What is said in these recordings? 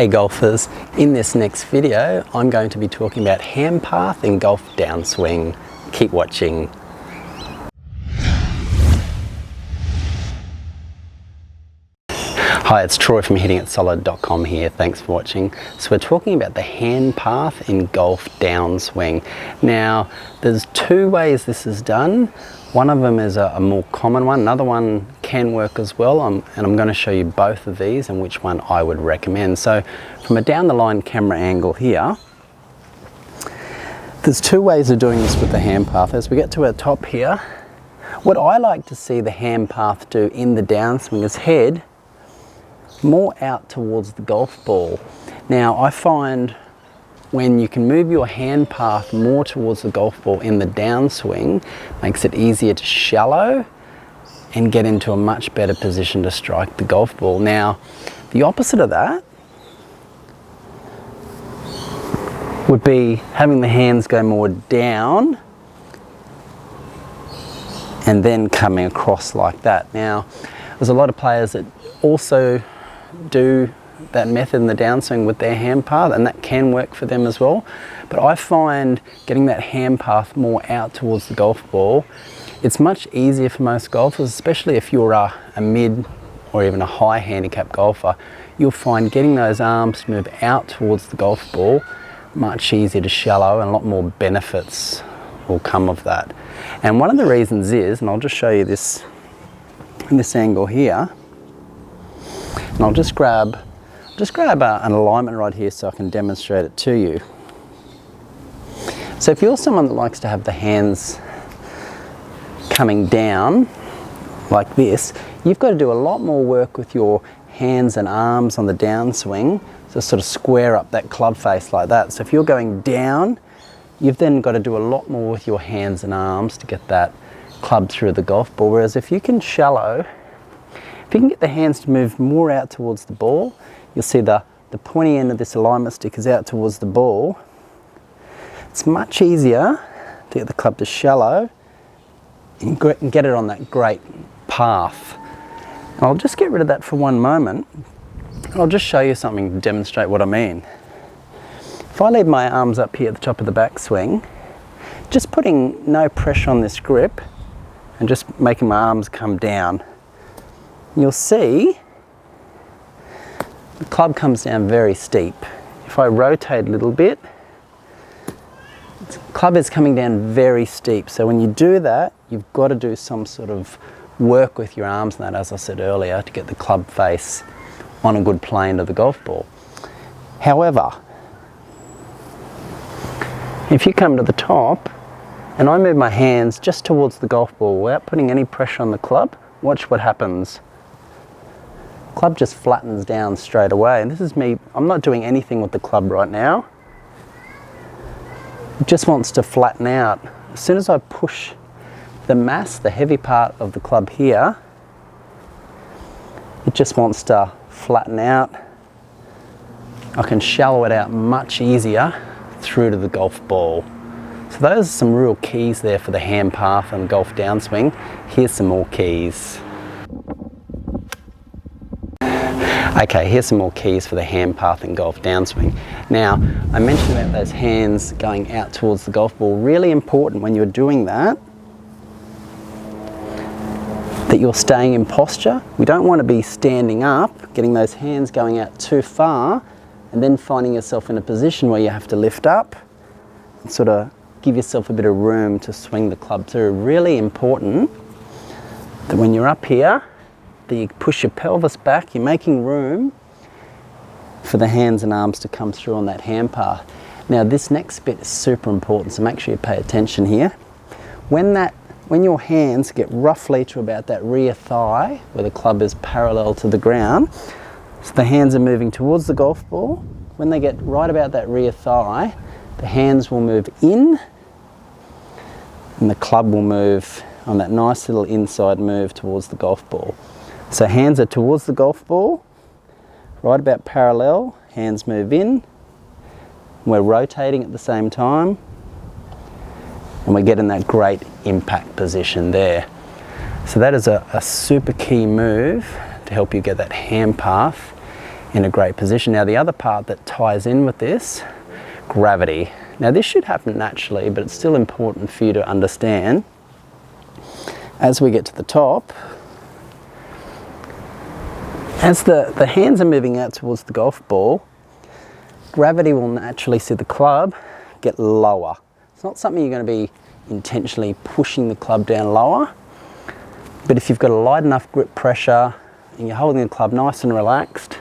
Hey golfers, in this next video I'm going to be talking about hand path in golf downswing. Keep watching. Hi, it's Troy from hittingitsolid.com here. Thanks for watching. So we're talking about the hand path in golf downswing. Now there's two ways this is done. One of them is a more common one. Another one can work as well, and I'm going to show you both of these and which one I would recommend. So from a down the line camera angle here, there's two ways of doing this with the hand path. As we get to our top here, what I like to see the hand path do in the downswing is head more out towards the golf ball. Now I find when you can move your hand path more towards the golf ball in the downswing, makes it easier to shallow and get into a much better position to strike the golf ball. Now, the opposite of that would be having the hands go more down and then coming across like that. Now, there's a lot of players that also do that method in the downswing with their hand path, and that can work for them as well. But I find getting that hand path more out towards the golf ball, it's much easier for most golfers, especially if you're a mid or even a high handicap golfer. You'll find getting those arms to move out towards the golf ball much easier to shallow, and a lot more benefits will come of that. And one of the reasons is, and I'll just show you this in this angle here, and I'll just grab an alignment right here so I can demonstrate it to you. So if you're someone that likes to have the hands coming down like this, you've got to do a lot more work with your hands and arms on the downswing to sort of square up that club face like that. So if you're going down, you've then got to do a lot more with your hands and arms to get that club through the golf ball. Whereas if you can shallow, if you can get the hands to move more out towards the ball, you'll see the pointy end of this alignment stick is out towards the ball. It's much easier to get the club to shallow and get it on that great path. And I'll just get rid of that for one moment. I'll just show you something to demonstrate what I mean. If I leave my arms up here at the top of the backswing, just putting no pressure on this grip and just making my arms come down, you'll see the club comes down very steep. If I rotate a little bit, the club is coming down very steep. So when you do that, you've got to do some sort of work with your arms and that, as I said earlier, to get the club face on a good plane to the golf ball. However, if you come to the top and I move my hands just towards the golf ball without putting any pressure on the club, watch what happens. Club just flattens down straight away, and this is me, I'm not doing anything with the club right now. It just wants to flatten out. As soon as I push the mass, the heavy part of the club here, it just wants to flatten out. I can shallow it out much easier through to the golf ball. So those are some real keys there for the hand path and golf downswing. Here's some more keys. Okay, here's some more keys for the hand path and golf downswing. Now, I mentioned about those hands going out towards the golf ball. Really important when you're doing that you're staying in posture. We don't want to be standing up, getting those hands going out too far, and then finding yourself in a position where you have to lift up and sort of give yourself a bit of room to swing the club through. Really important that when you're up here, that you push your pelvis back, you're making room for the hands and arms to come through on that hand path. Now this next bit is super important, so make sure you pay attention here. When your hands get roughly to about that rear thigh, where the club is parallel to the ground, so the hands are moving towards the golf ball, when they get right about that rear thigh, the hands will move in and the club will move on that nice little inside move towards the golf ball. So hands are towards the golf ball, right about parallel, hands move in, we're rotating at the same time, and we get in that great impact position there. So that is a super key move to help you get that hand path in a great position. Now the other part that ties in with this, gravity. Now this should happen naturally, but it's still important for you to understand as we get to the top, as the hands are moving out towards the golf ball, gravity will naturally see the club get lower. It's not something you're going to be intentionally pushing the club down lower, but if you've got a light enough grip pressure and you're holding the club nice and relaxed,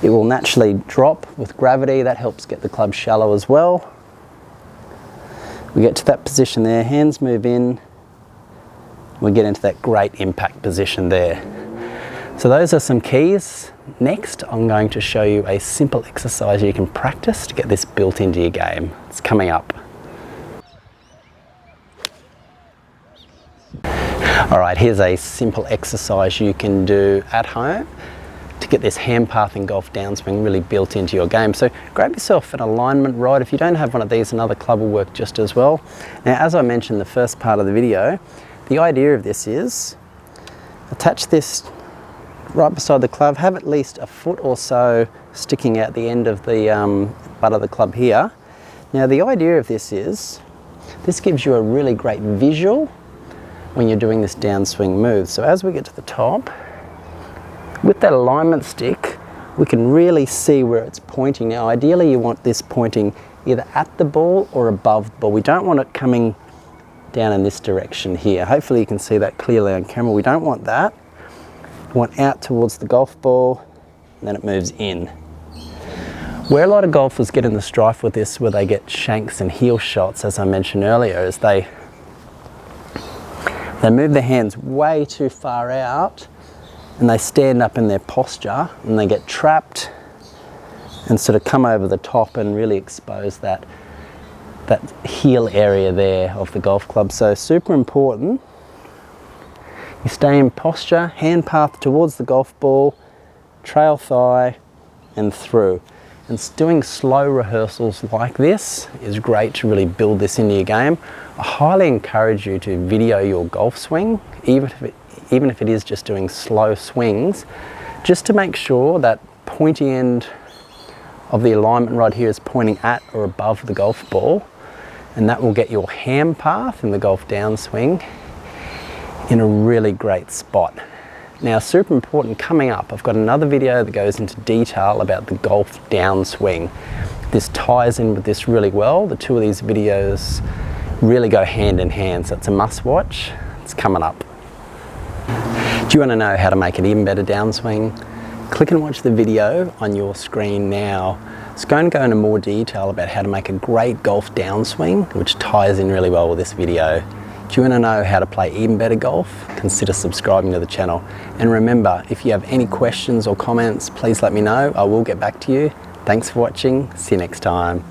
it will naturally drop with gravity. That helps get the club shallow as well. We get to that position there, hands move in, we get into that great impact position there. So those are some keys. Next, I'm going to show you a simple exercise you can practice to get this built into your game. It's coming up. All right, here's a simple exercise you can do at home to get this hand path and golf downswing really built into your game. So grab yourself an alignment rod. If you don't have one of these, another club will work just as well. Now, as I mentioned in the first part of the video, the idea of this is attach this right beside the club, have at least a foot or so sticking out the end of the butt of the club here. Now the idea of this is, this gives you a really great visual when you're doing this downswing move. So as we get to the top, with that alignment stick, we can really see where it's pointing. Now ideally you want this pointing either at the ball or above the ball. We don't want it coming down in this direction here. Hopefully you can see that clearly on camera. We don't want that. We want out towards the golf ball, and then it moves in. Where a lot of golfers get in the strife with this, where they get shanks and heel shots, as I mentioned earlier, is they move their hands way too far out and they stand up in their posture and they get trapped and sort of come over the top and really expose that heel area there of the golf club. So super important, you stay in posture, hand path towards the golf ball, trail thigh and through. And doing slow rehearsals like this is great to really build this into your game. I highly encourage you to video your golf swing, even if it is just doing slow swings, just to make sure that pointy end of the alignment rod here is pointing at or above the golf ball, and that will get your hand path in the golf downswing in a really great spot. Now, super important, coming up, I've got another video that goes into detail about the golf downswing. This ties in with this really well. The two of these videos really go hand in hand, so it's a must watch. It's coming up. Do you want to know how to make an even better downswing? Click and watch the video on your screen now. It's going to go into more detail about how to make a great golf downswing, which ties in really well with this video. Do you want to know how to play even better golf? Consider subscribing to the channel. And remember, if you have any questions or comments, please let me know. I will get back to you. Thanks for watching. See you next time.